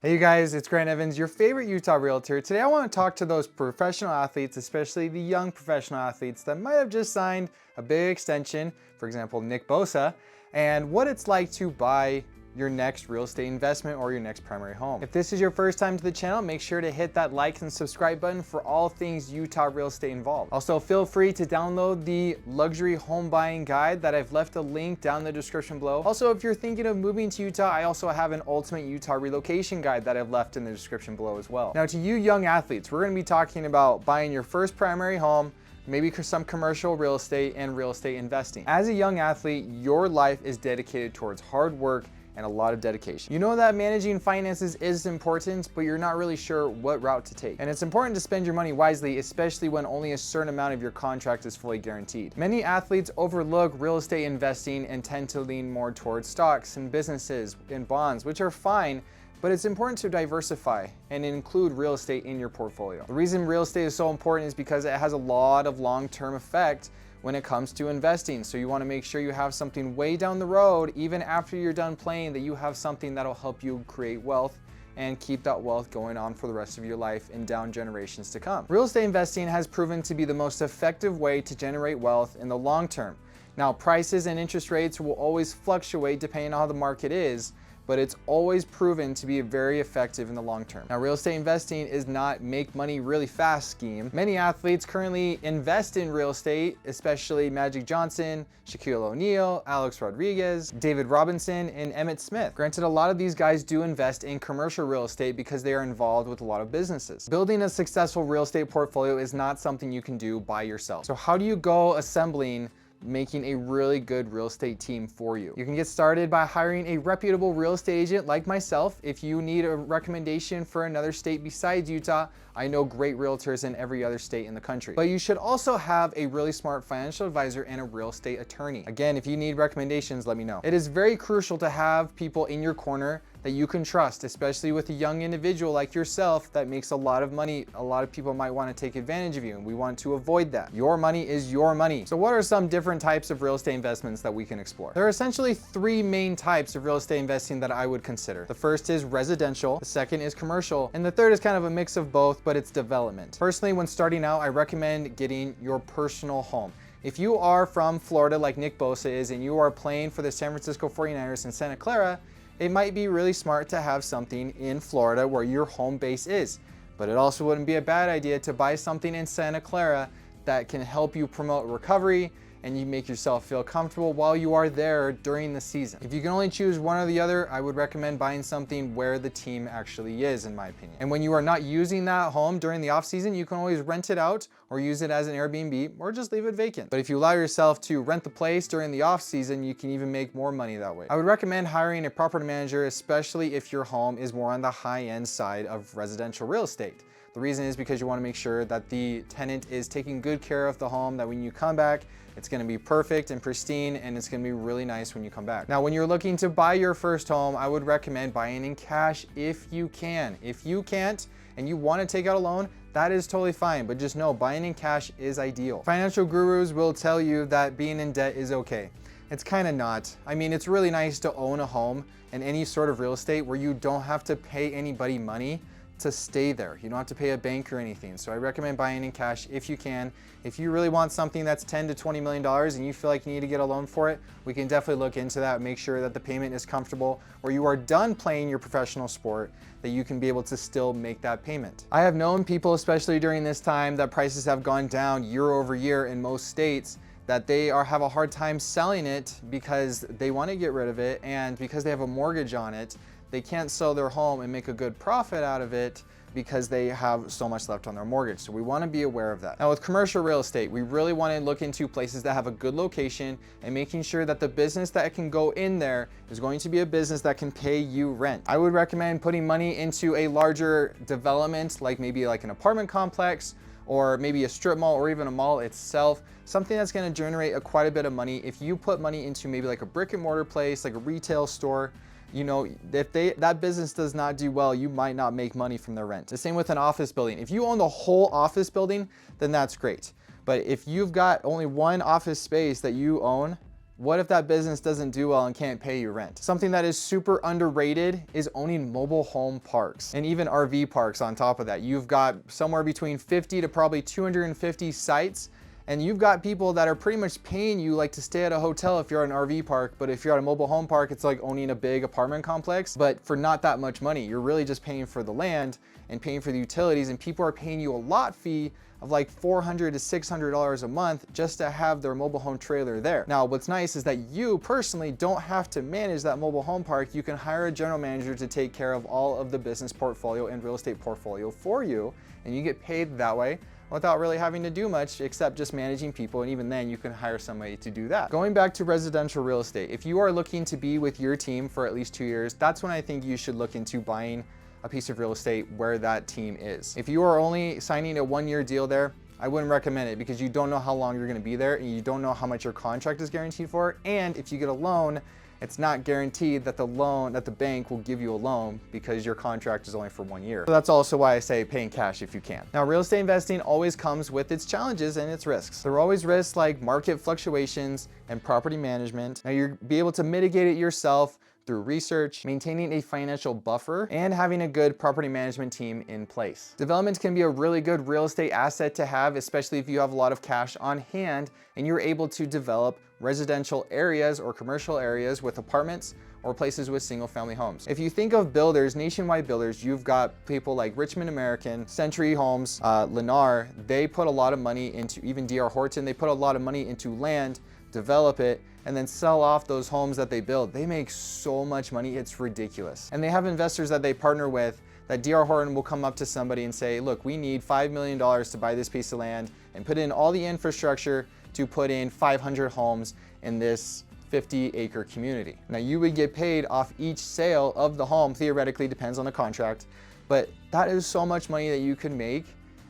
Hey you guys, it's Grant Evans, your favorite Utah realtor. Today I want to talk to those professional athletes, especially the young professional athletes that might have just signed a big extension, for example, Nick Bosa, and what it's like to buy your next real estate investment or your next primary home. If this is your first time to the channel, make sure to hit that like and subscribe button for all things Utah real estate involved. Also, feel free to download the luxury home buying guide that I've left a link down in the description below. Also, if you're thinking of moving to Utah, I also have an ultimate Utah relocation guide that I've left in the description below as well. Now, to you young athletes, we're going to be talking about buying your first primary home, maybe some commercial real estate and real estate investing. As a young athlete, your life is dedicated towards hard work and a lot of dedication. You know that managing finances is important, but you're not really sure what route to take. And it's important to spend your money wisely, especially when only a certain amount of your contract is fully guaranteed. Many athletes overlook real estate investing and tend to lean more towards stocks and businesses and bonds, which are fine, but it's important to diversify and include real estate in your portfolio. The reason real estate is so important is because it has a lot of long-term effect when it comes to investing. So you want to make sure you have something way down the road, even after you're done playing, that you have something that'll help you create wealth and keep that wealth going on for the rest of your life and down generations to come. Real estate investing has proven to be the most effective way to generate wealth in the long term. Now, prices and interest rates will always fluctuate depending on how the market is, but it's always proven to be very effective in the long term. Now, real estate investing is not make money really fast scheme. Many athletes currently invest in real estate, especially Magic Johnson, Shaquille O'Neal, Alex Rodriguez, David Robinson, and Emmitt Smith. Granted, a lot of these guys do invest in commercial real estate because they are involved with a lot of businesses. Building a successful real estate portfolio is not something you can do by yourself. So how do you go assembling making a really good real estate team for you? You can get started by hiring a reputable real estate agent like myself. If you need a recommendation for another state besides Utah, I know great realtors in every other state in the country. But you should also have a really smart financial advisor and a real estate attorney. Again, if you need recommendations, let me know. It is very crucial to have people in your corner that you can trust, especially with a young individual like yourself that makes a lot of money. A lot of people might want to take advantage of you, and we want to avoid that. Your money is your money. So what are some different types of real estate investments that we can explore? There are essentially three main types of real estate investing that I would consider. The first is residential, the second is commercial, and the third is kind of a mix of both, but it's development. Personally, when starting out, I recommend getting your personal home. If you are from Florida like Nick Bosa is, and you are playing for the San Francisco 49ers in Santa Clara, it might be really smart to have something in Florida where your home base is. But it also wouldn't be a bad idea to buy something in Santa Clara that can help you promote recovery and you make yourself feel comfortable while you are there during the season. If you can only choose one or the other, I would recommend buying something where the team actually is, in my opinion. And when you are not using that home during the off season, you can always rent it out or use it as an Airbnb or just leave it vacant. But if you allow yourself to rent the place during the off season, you can even make more money that way. I would recommend hiring a property manager, especially if your home is more on the high-end side of residential real estate. The reason is because you want to make sure that the tenant is taking good care of the home, that when you come back, it's going to be perfect and pristine, and it's going to be really nice when you come back. Now, when you're looking to buy your first home, I would recommend buying in cash if you can. If you can't and you want to take out a loan, that is totally fine, but just know buying in cash is ideal. Financial gurus will tell you that being in debt is okay. It's kind of not. I mean, it's really nice to own a home and any sort of real estate where you don't have to pay anybody money to stay there. You don't have to pay a bank or anything. So I recommend buying in cash if you can. If you really want something that's $10 to $20 million and you feel like you need to get a loan for it, we can definitely look into that. Make sure that the payment is comfortable, or you are done playing your professional sport, that you can be able to still make that payment. I have known people, especially during this time that prices have gone down year over year in most states, that they have a hard time selling it because they want to get rid of it, and because they have a mortgage on it, they can't sell their home and make a good profit out of it because they have so much left on their mortgage. So we want to be aware of that. Now, with commercial real estate, we really want to look into places that have a good location and making sure that the business that can go in there is going to be a business that can pay you rent. I would recommend putting money into a larger development, like maybe like an apartment complex, or maybe a strip mall, or even a mall itself, something that's going to generate quite a bit of money. If you put money into maybe like a brick and mortar place, like a retail store, you know, if that business does not do well, you might not make money from their rent. The same with an office building. If you own the whole office building, then that's great. But if you've got only one office space that you own, What if that business doesn't do well and can't pay you rent? Something that is super underrated is owning mobile home parks and even RV parks on top of that. You've got somewhere between 50 to probably 250 sites, and you've got people that are pretty much paying you like to stay at a hotel if you're at an RV park, but if you're at a mobile home park, it's like owning a big apartment complex, but for not that much money. You're really just paying for the land and paying for the utilities, and people are paying you a lot fee of like $400 to $600 a month just to have their mobile home trailer there. Now, what's nice is that you personally don't have to manage that mobile home park. You can hire a general manager to take care of all of the business portfolio and real estate portfolio for you, and you get paid that way without really having to do much except just managing people, and even then you can hire somebody to do that. Going back to residential real estate, if you are looking to be with your team for at least 2 years, that's when I think you should look into buying a piece of real estate where that team is. If you are only signing a 1-year deal there, I wouldn't recommend it because you don't know how long you're gonna be there, and you don't know how much your contract is guaranteed for, and if you get a loan, it's not guaranteed that the bank will give you a loan because your contract is only for 1 year. So that's also why I say pay in cash if you can. Now, real estate investing always comes with its challenges and its risks. There are always risks like market fluctuations and property management. Now, you'll be able to mitigate it yourself through research, maintaining a financial buffer, and having a good property management team in place. Development can be a really good real estate asset to have, especially if you have a lot of cash on hand and you're able to develop residential areas or commercial areas with apartments or places with single family homes. If you think of builders, nationwide builders, you've got people like Richmond American, Century Homes, Lennar. They put a lot of money into, even D.R. Horton, they put a lot of money into land, develop it, and then sell off those homes that they build. They make so much money, it's ridiculous. And they have investors that they partner with that D.R. Horton will come up to somebody and say, look, we need $5 million to buy this piece of land and put in all the infrastructure to put in 500 homes in this 50-acre community. Now, you would get paid off each sale of the home, theoretically, depends on the contract, but that is so much money that you could make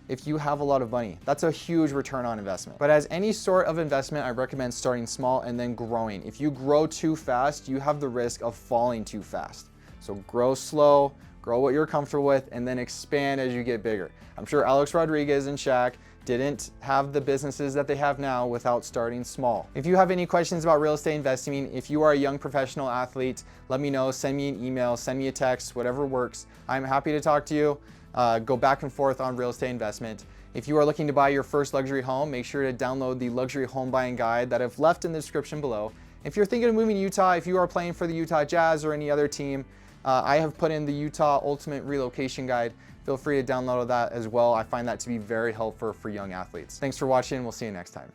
if you have a lot of money. That's a huge return on investment. But as any sort of investment, I recommend starting small and then growing. If you grow too fast, you have the risk of falling too fast. So grow slow, grow what you're comfortable with, and then expand as you get bigger. I'm sure Alex Rodriguez and Shaq didn't have the businesses that they have now without starting small. If you have any questions about real estate investing, if you are a young professional athlete, let me know, send me an email, send me a text, whatever works. I'm happy to talk to you. Go back and forth on real estate investment. If you are looking to buy your first luxury home, make sure to download the luxury home buying guide that I've left in the description below. If you're thinking of moving to Utah, if you are playing for the Utah Jazz or any other team, I have put in the Utah Ultimate Relocation Guide. Feel free to download that as well. I find that to be very helpful for young athletes. Thanks for watching. We'll see you next time.